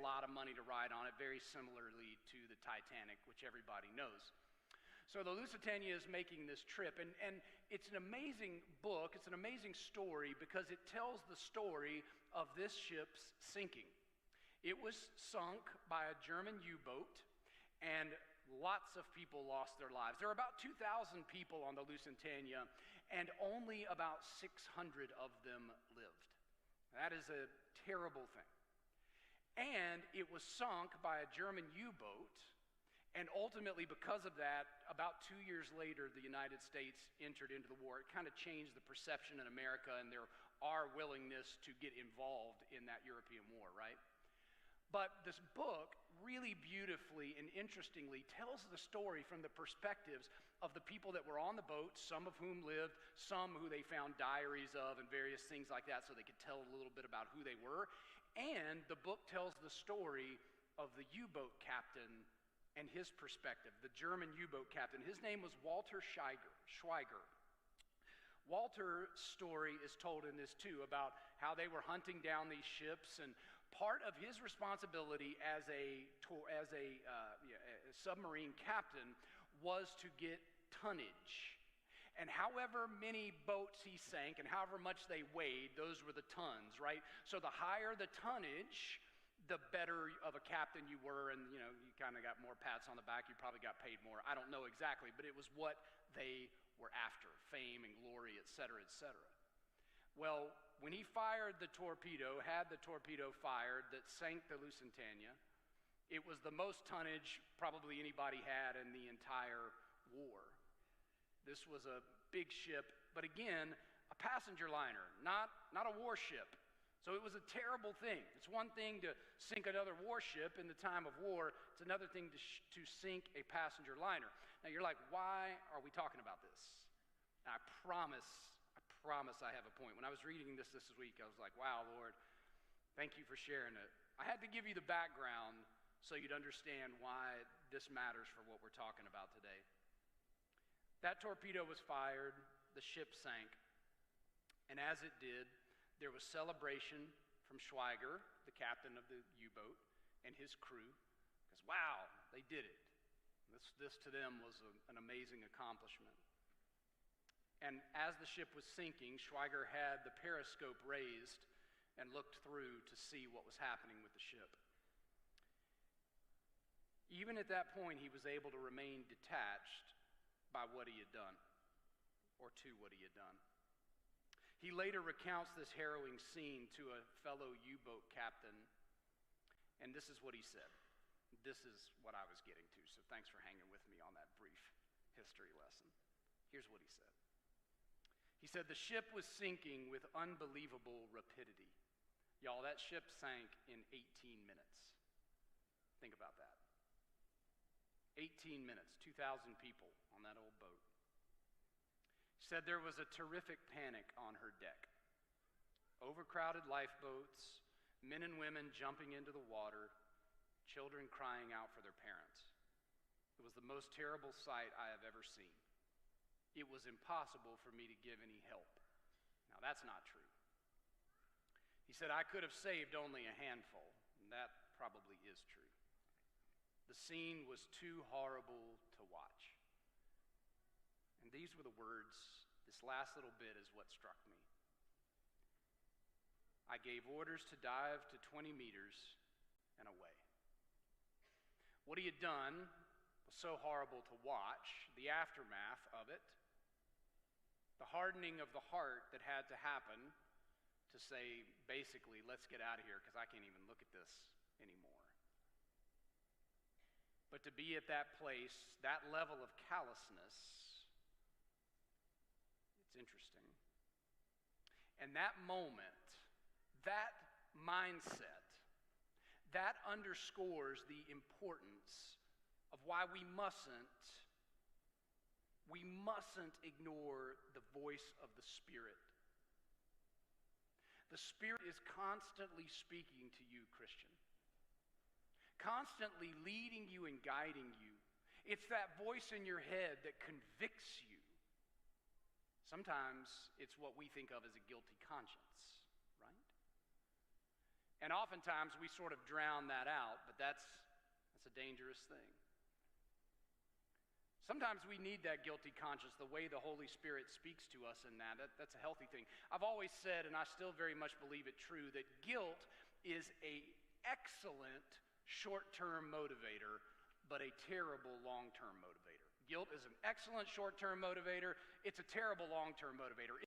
lot of money to ride on it, very similarly to the Titanic, which everybody knows. So the Lusitania is making this trip, and it's an amazing book, it's an amazing story because it tells the story of this ship's sinking. It was sunk by a German U-boat, and lots of people lost their lives. There were about 2,000 people on the Lusitania, and only about 600 of them lived. That is a terrible thing. And it was sunk by a German U-boat, and ultimately because of that, about 2 years later, the United States entered into the war. It kind of changed the perception in America and our willingness to get involved in that European war, right? But this book really beautifully and interestingly tells the story from the perspectives of the people that were on the boat, some of whom lived, some who they found diaries of and various things like that so they could tell a little bit about who they were. And the book tells the story of the U-boat captain and his perspective, the German U-boat captain. His name was Walter Schweiger. Walter's story is told in this too, about how they were hunting down these ships, and part of his responsibility as a submarine captain was to get tonnage. And however many boats he sank and however much they weighed, those were the tons, right? So the higher the tonnage, the better of a captain you were, and you kind of got more pats on the back, you probably got paid more. I don't know exactly, but it was what they were after, fame and glory, et cetera, et cetera. Well, when he fired the torpedo, had the torpedo fired that sank the Lusitania, it was the most tonnage probably anybody had in the entire war. This was a big ship, but again, a passenger liner, not a warship. So it was a terrible thing. It's one thing to sink another warship in the time of war. It's another thing to sink a passenger liner. Now you're like, why are we talking about this? And I promise I have a point. When I was reading this week, I was like, wow, Lord, thank you for sharing it. I had to give you the background so you'd understand why this matters for what we're talking about today. That torpedo was fired, the ship sank, and as it did, there was celebration from Schweiger, the captain of the U-boat, and his crew, because wow, they did it. This to them was an amazing accomplishment. And as the ship was sinking, Schweiger had the periscope raised and looked through to see what was happening with the ship. Even at that point, he was able to remain detached by what he had done, or to what he had done. He later recounts this harrowing scene to a fellow U-boat captain, and this is what he said. This is what I was getting to, so thanks for hanging with me on that brief history lesson. Here's what he said. He said, the ship was sinking with unbelievable rapidity. Y'all, that ship sank in 18 minutes. Think about that. 18 minutes, 2,000 people on that old boat. Said there was a terrific panic on her deck. Overcrowded lifeboats, men and women jumping into the water, children crying out for their parents. It was the most terrible sight I have ever seen. It was impossible for me to give any help. Now that's not true. He said, I could have saved only a handful, and that probably is true. The scene was too horrible to watch. And these were the words, this last little bit is what struck me. I gave orders to dive to 20 meters and away. What he had done was so horrible to watch, the aftermath of it, the hardening of the heart that had to happen to say, basically, let's get out of here because I can't even look at this anymore. But to be at that place, that level of callousness, it's interesting. And that moment, that mindset, that underscores the importance of why we mustn't ignore the voice of the Spirit. The Spirit is constantly speaking to you, Christian. Constantly leading you and guiding you. It's that voice in your head that convicts you. Sometimes it's what we think of as a guilty conscience, right? And oftentimes we sort of drown that out, but that's a dangerous thing. Sometimes we need that guilty conscience, the way the Holy Spirit speaks to us in that's a healthy thing. I've always said, and I still very much believe it true, that guilt is an excellent short-term motivator, but a terrible long-term motivator. Guilt is an excellent short-term motivator. It's a terrible long-term motivator.